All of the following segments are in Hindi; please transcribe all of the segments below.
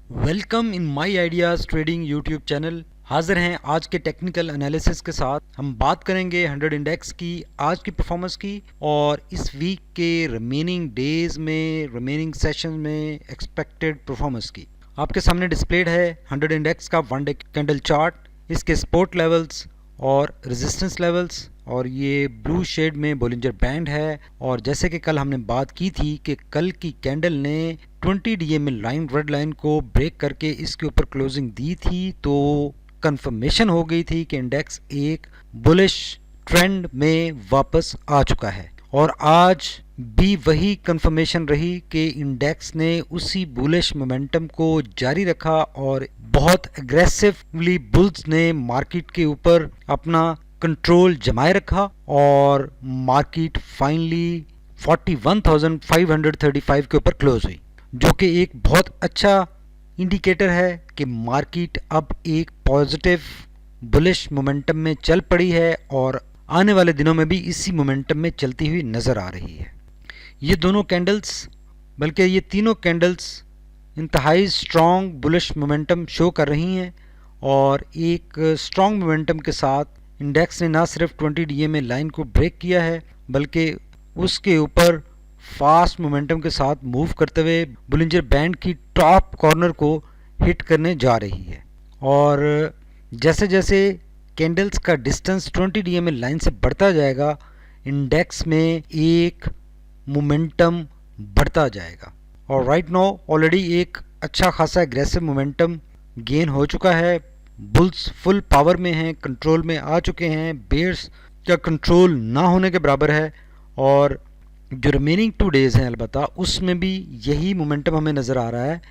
Welcome in my ideas trading YouTube channel. हाजिर हैं आज के टेक्निकल एनालिसिस के साथ। हम बात करेंगे 100 इंडेक्स की आज की परफॉर्मेंस की और इस वीक के रिमेनिंग डेज में रिमेनिंग सेशन में एक्सपेक्टेड परफॉर्मेंस की। आपके सामने डिस्प्लेड है 100 इंडेक्स का वन डे कैंडल चार्ट, इसके सपोर्ट लेवल्स और रेजिस्टेंस लेवल्स, और ये ब्लू शेड में बोलिंजर बैंड है। और जैसे कि कल हमने बात की थी कि कल की कैंडल ने 20 DMA लाइन रेड लाइन को ब्रेक करके इसके ऊपर क्लोजिंग दी थी, तो कंफर्मेशन हो गई थी कि इंडेक्स एक बुलिश ट्रेंड में वापस आ चुका है। और आज भी वही कंफर्मेशन रही कि इंडेक्स ने उसी बुलिश मोमेंटम को जारी रखा और बहुत एग्रेसिवली बुल्स ने मार्केट के ऊपर अपना कंट्रोल जमाए रखा और मार्केट फाइनली 41,535 के ऊपर क्लोज हुई, जो कि एक बहुत अच्छा इंडिकेटर है कि मार्केट अब एक पॉजिटिव बुलिश मोमेंटम में चल पड़ी है और आने वाले दिनों में भी इसी मोमेंटम में चलती हुई नज़र आ रही है। ये दोनों कैंडल्स, बल्कि ये तीनों कैंडल्स इंतहाई स्ट्रॉन्ग बुलिश मोमेंटम शो कर रही हैं और एक स्ट्रॉन्ग मोमेंटम के साथ इंडेक्स ने ना सिर्फ 20 DMA लाइन को ब्रेक किया है बल्कि उसके ऊपर फास्ट मोमेंटम के साथ मूव करते हुए बुलिंजर बैंड की टॉप कॉर्नर को हिट करने जा रही है। और जैसे जैसे कैंडल्स का डिस्टेंस 20 DMA लाइन से बढ़ता जाएगा, इंडेक्स में एक मोमेंटम बढ़ता जाएगा। और राइट नाउ ऑलरेडी एक अच्छा खासा एग्रेसिव मोमेंटम गेन हो चुका है। बुल्स फुल पावर में हैं, कंट्रोल में आ चुके हैं, बेयर्स का कंट्रोल ना होने के बराबर है। और जो रिमेनिंग 2 डेज हैं अलबत्ता उसमें भी यही मोमेंटम हमें नज़र आ रहा है।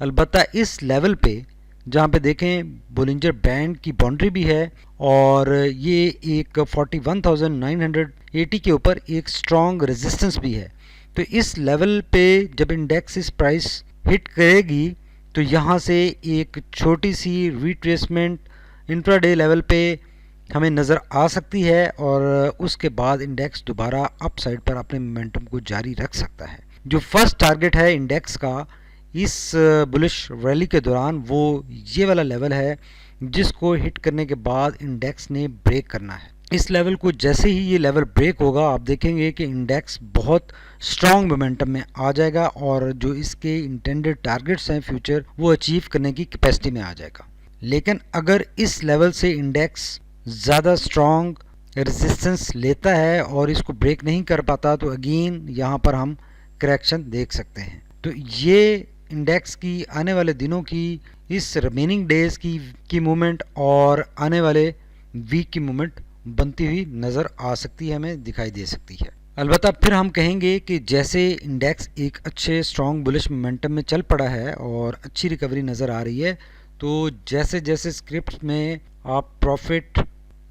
अलबत्ता इस लेवल पे जहाँ पे देखें बोलिंजर बैंड की बाउंड्री भी है और ये एक 41,980 के ऊपर एक स्ट्रॉन्ग रेजिस्टेंस भी है। तो इस लेवल पे जब इंडेक्स इस प्राइस हिट करेगी तो यहाँ से एक छोटी सी रिट्रेसमेंट इंट्राडे लेवल पे हमें नज़र आ सकती है और उसके बाद इंडेक्स दोबारा अप साइड पर अपने मोमेंटम को जारी रख सकता है। जो फर्स्ट टारगेट है इंडेक्स का इस बुलिश रैली के दौरान वो ये वाला लेवल है जिसको हिट करने के बाद इंडेक्स ने ब्रेक करना है। इस लेवल को जैसे ही ये लेवल ब्रेक होगा आप देखेंगे कि इंडेक्स बहुत स्ट्रॉन्ग मोमेंटम में आ जाएगा और जो इसके इंटेंडेड टारगेट्स हैं फ्यूचर वो अचीव करने की कैपेसिटी में आ जाएगा। लेकिन अगर इस लेवल से इंडेक्स ज़्यादा स्ट्रॉन्ग रेजिस्टेंस लेता है और इसको ब्रेक नहीं कर पाता तो अगेन यहाँ पर हम करेक्शन देख सकते हैं। तो ये इंडेक्स की आने वाले दिनों की इस रिमेनिंग डेज की मूवमेंट और आने वाले वीक की मूवमेंट बनती हुई नज़र आ सकती है, हमें दिखाई दे सकती है। अलबत्ता फिर हम कहेंगे कि जैसे इंडेक्स एक अच्छे स्ट्रॉन्ग बुलिश मोमेंटम में चल पड़ा है और अच्छी रिकवरी नज़र आ रही है, तो जैसे जैसे स्क्रिप्ट में आप प्रॉफिट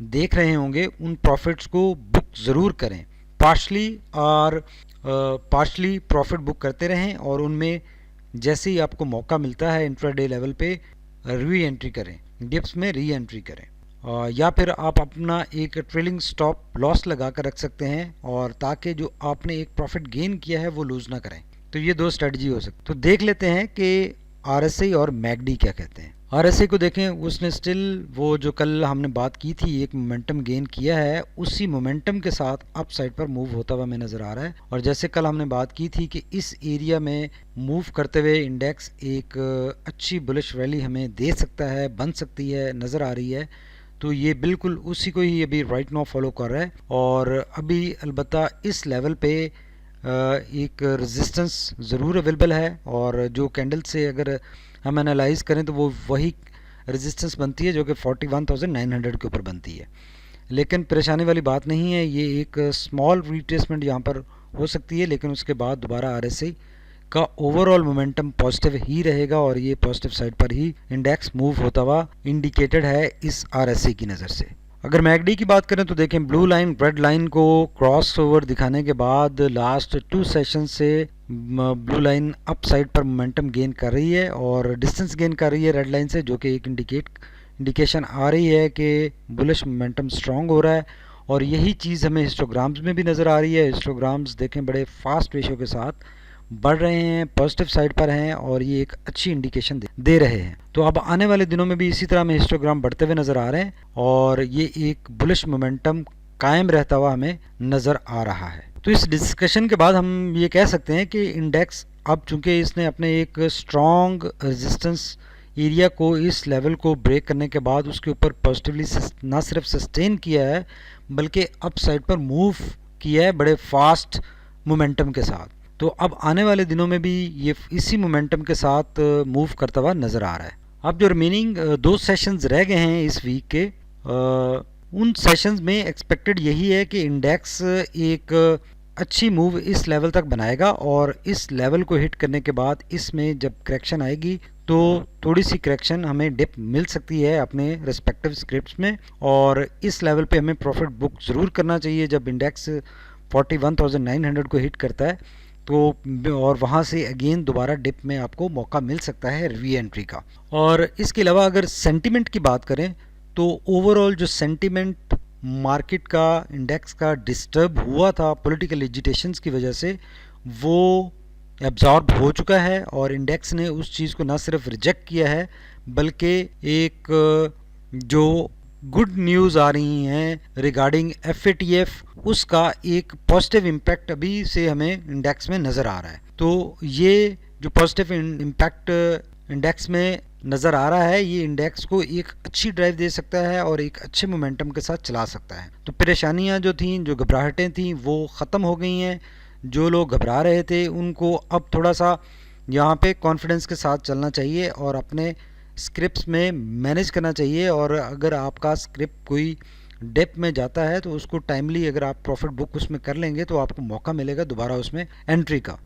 देख रहे होंगे उन प्रॉफिट्स को बुक ज़रूर करें। पार्शली प्रॉफिट बुक करते रहें और उनमें जैसे ही आपको मौका मिलता है इंट्राडे लेवल पे री एंट्री करें, डिप्स में री एंट्री करें। या फिर आप अपना एक ट्रेलिंग स्टॉप लॉस लगा कर रख सकते हैं और ताकि जो आपने एक प्रॉफिट गेन किया है वो लूज़ ना करें। तो ये दो स्ट्रेटजी हो सकती। तो देख लेते हैं कि RSI और मैकडी क्या कहते हैं। RSI को देखें, उसने स्टिल वो जो कल हमने बात की थी एक मोमेंटम गेन किया है, उसी मोमेंटम के साथ अप साइड पर मूव होता हुआ हमें नज़र आ रहा है। और जैसे कल हमने बात की थी कि इस एरिया में मूव करते हुए इंडेक्स एक अच्छी बुलिश रैली हमें दे सकता है, बन सकती है, नज़र आ रही है। तो ये बिल्कुल उसी को ही अभी राइट नाउ फॉलो कर रहा है। और अभी अलबत्ता इस लेवल पे एक रेजिस्टेंस ज़रूर अवेलेबल है और जो कैंडल से अगर हम एनालाइज करें तो वो वही रेजिस्टेंस बनती है जो कि 41,900 के ऊपर बनती है। लेकिन परेशानी वाली बात नहीं है, ये एक स्मॉल रिट्रेसमेंट यहाँ पर हो सकती है, लेकिन उसके बाद दोबारा RSI का ओवरऑल मोमेंटम पॉजिटिव ही रहेगा और ये पॉजिटिव साइड पर ही इंडेक्स मूव होता हुआ इंडिकेटेड है इस RSI की नज़र से। अगर मैकडी की बात करें तो देखें ब्लू लाइन रेड लाइन को क्रॉस ओवर दिखाने के बाद लास्ट 2 सेशन से ब्लू लाइन अप साइड पर मोमेंटम गेन कर रही है और डिस्टेंस गेन कर रही है रेड लाइन से, जो कि एक इंडिकेशन आ रही है कि बुलिश मोमेंटम स्ट्रॉन्ग हो रहा है। और यही चीज़ हमें हिस्टोग्राम्स में भी नज़र आ रही है। हिस्टोग्राम्स देखें बड़े फास्ट रेशियो के साथ बढ़ रहे हैं, पॉजिटिव साइड पर हैं और ये एक अच्छी इंडिकेशन दे रहे हैं। तो अब आने वाले दिनों में भी इसी तरह में हिस्टोग्राम बढ़ते हुए नज़र आ रहे हैं और ये एक बुलिश मोमेंटम कायम रहता हुआ हमें नज़र आ रहा है। तो इस डिस्कशन के बाद हम ये कह सकते हैं कि इंडेक्स अब चूंकि इसने अपने एक स्ट्रॉन्ग रेजिस्टेंस एरिया को, इस लेवल को ब्रेक करने के बाद उसके ऊपर पॉजिटिवली ना सिर्फ सस्टेन किया है बल्कि अप साइड पर मूव किया है बड़े फास्ट मोमेंटम के साथ। तो अब आने वाले दिनों में भी ये इसी मोमेंटम के साथ मूव करता हुआ नज़र आ रहा है। अब जो रिमेनिंग 2 सेशंस रह गए हैं इस वीक के, उन सेशंस में एक्सपेक्टेड यही है कि इंडेक्स एक अच्छी मूव इस लेवल तक बनाएगा और इस लेवल को हिट करने के बाद इसमें जब करेक्शन आएगी तो थोड़ी सी करेक्शन हमें डिप मिल सकती है अपने रिस्पेक्टिव स्क्रिप्ट्स में, और इस लेवल पे हमें प्रॉफिट बुक ज़रूर करना चाहिए जब इंडेक्स 41,900 को हिट करता है तो, और वहाँ से अगेन दोबारा डिप में आपको मौका मिल सकता है री एंट्री का। और इसके अलावा अगर सेंटिमेंट की बात करें तो ओवरऑल जो सेंटिमेंट मार्केट का, इंडेक्स का डिस्टर्ब हुआ था पॉलिटिकल एजिटेशंस की वजह से, वो एब्जॉर्ब हो चुका है और इंडेक्स ने उस चीज़ को ना सिर्फ रिजेक्ट किया है बल्कि एक जो गुड न्यूज़ आ रही हैं रिगार्डिंग FATF, उसका एक पॉजिटिव इम्पैक्ट अभी से हमें इंडेक्स में नज़र आ रहा है। तो ये जो पॉजिटिव इम्पैक्ट इंडेक्स में नज़र आ रहा है ये इंडेक्स को एक अच्छी ड्राइव दे सकता है और एक अच्छे मोमेंटम के साथ चला सकता है। तो परेशानियां जो थीं, जो घबराहटें थीं, वो ख़त्म हो गई हैं। जो लोग घबरा रहे थे उनको अब थोड़ा सा यहाँ पे कॉन्फिडेंस के साथ चलना चाहिए और अपने स्क्रिप्ट्स में मैनेज करना चाहिए, और अगर आपका स्क्रिप्ट कोई डेप्थ में जाता है तो उसको टाइमली अगर आप प्रॉफिट बुक उसमें कर लेंगे तो आपको मौका मिलेगा दोबारा उसमें एंट्री का।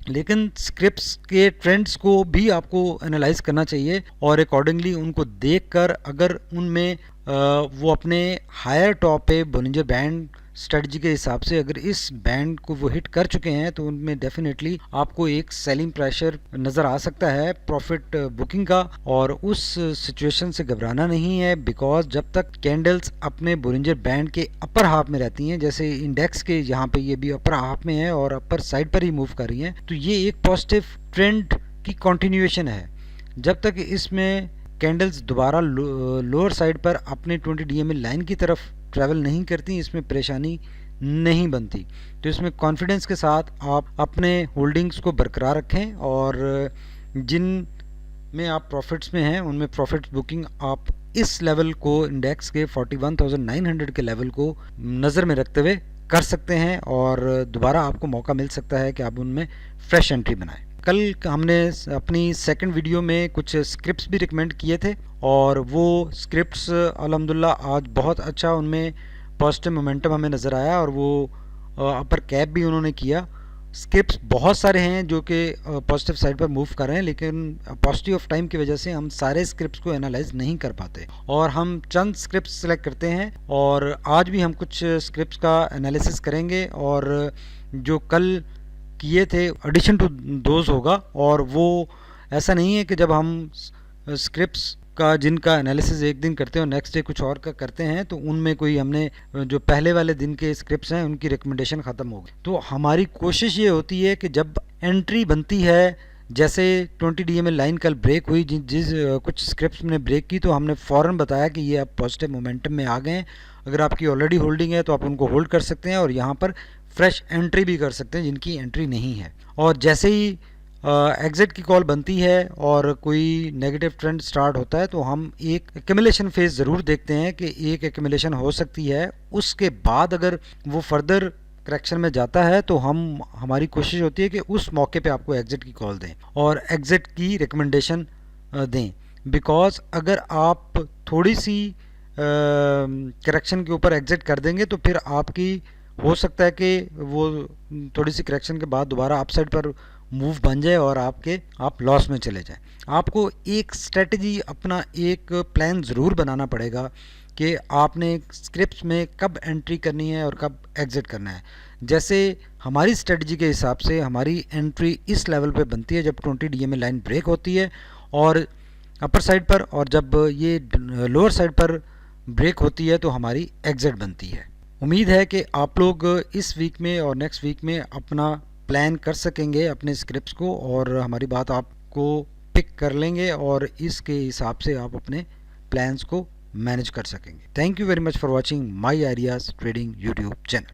लेकिन स्क्रिप्ट्स के ट्रेंड्स को भी आपको एनालाइज करना चाहिए और अकॉर्डिंगली उनको देखकर अगर उनमें वो अपने हायर टॉप पे बोलिंजर बैंड स्ट्रेटजी के हिसाब से अगर इस बैंड को वो हिट कर चुके हैं तो उनमें डेफिनेटली आपको एक सेलिंग प्रेशर नज़र आ सकता है प्रॉफिट बुकिंग का, और उस सिचुएशन से घबराना नहीं है बिकॉज जब तक कैंडल्स अपने बोलिंजर बैंड के अपर हाफ में रहती हैं, जैसे इंडेक्स के यहाँ पे ये भी अपर हाफ में है और अपर साइड पर ही मूव कर रही हैं, तो ये एक पॉजिटिव ट्रेंड की कंटिन्यूएशन है। जब तक इसमें कैंडल्स दोबारा लोअर साइड पर अपने 20 DMA लाइन की तरफ ट्रैवल नहीं करती, इसमें परेशानी नहीं बनती। तो इसमें कॉन्फिडेंस के साथ आप अपने होल्डिंग्स को बरकरार रखें और जिन में आप प्रॉफिट्स में हैं उनमें प्रॉफिट बुकिंग आप इस लेवल को, इंडेक्स के 41,900 के लेवल को नज़र में रखते हुए कर सकते हैं और दोबारा आपको मौका मिल सकता है कि आप उनमें फ्रेश एंट्री बनाएं। कल हमने अपनी सेकंड वीडियो में कुछ स्क्रिप्ट्स भी रिकमेंड किए थे और वो स्क्रिप्ट्स अल्हम्दुलिल्लाह आज बहुत अच्छा उनमें पॉजिटिव मोमेंटम हमें नज़र आया और वो अपर कैप भी उन्होंने किया। स्क्रिप्ट्स बहुत सारे हैं जो कि पॉजिटिव साइड पर मूव कर रहे हैं, लेकिन पॉजिटिव ऑफ टाइम की वजह से हम सारे स्क्रिप्ट्स को एनालाइज नहीं कर पाते और हम चंद स्क्रिप्ट्स सेलेक्ट करते हैं, और आज भी हम कुछ स्क्रिप्ट्स का एनालिसिस करेंगे और जो कल किए थे एडिशन टू दोज होगा। और वो ऐसा नहीं है कि जब हम स्क्रिप्ट्स का जिनका एनालिसिस एक दिन करते हैं और नेक्स्ट डे कुछ और का करते हैं तो उनमें कोई हमने जो पहले वाले दिन के स्क्रिप्ट्स हैं उनकी रिकमेंडेशन ख़त्म हो गई। तो हमारी कोशिश ये होती है कि जब एंट्री बनती है, जैसे 20 DMA लाइन कल ब्रेक हुई, जिस कुछ स्क्रिप्ट्स ने ब्रेक की तो हमने फ़ौरन बताया कि ये अब पॉजिटिव मोमेंटम में आ गए हैं। अगर आपकी ऑलरेडी होल्डिंग है तो आप उनको होल्ड कर सकते हैं और यहाँ पर फ्रेश एंट्री भी कर सकते हैं जिनकी एंट्री नहीं है। और जैसे ही एग्जिट की कॉल बनती है और कोई नेगेटिव ट्रेंड स्टार्ट होता है तो हम एक एक्यूमुलेशन फेज ज़रूर देखते हैं कि एक एक्यूमुलेशन हो सकती है, उसके बाद अगर वो फर्दर करेक्शन में जाता है तो हमारी कोशिश होती है कि उस मौके पे आपको एग्जिट की कॉल दें और एग्जिट की रिकमेंडेशन दें। बिकॉज अगर आप थोड़ी सी करेक्शन के ऊपर एग्जिट कर देंगे तो फिर आपकी हो सकता है कि वो थोड़ी सी करेक्शन के बाद दोबारा अपसाइड पर मूव बन जाए और आप लॉस में चले जाएं। आपको एक स्ट्रेटजी, अपना एक प्लान ज़रूर बनाना पड़ेगा कि आपने स्क्रिप्ट्स में कब एंट्री करनी है और कब एग्जिट करना है। जैसे हमारी स्ट्रेटजी के हिसाब से हमारी एंट्री इस लेवल पे बनती है जब 20 DMA लाइन ब्रेक होती है और अपर साइड पर, और जब ये लोअर साइड पर ब्रेक होती है तो हमारी एग्जिट बनती है। उम्मीद है कि आप लोग इस वीक में और नेक्स्ट वीक में अपना प्लान कर सकेंगे अपने स्क्रिप्ट्स को, और हमारी बात आपको पिक कर लेंगे और इसके हिसाब से आप अपने प्लान्स को मैनेज कर सकेंगे। Thank you very much for watching my ideas trading YouTube channel.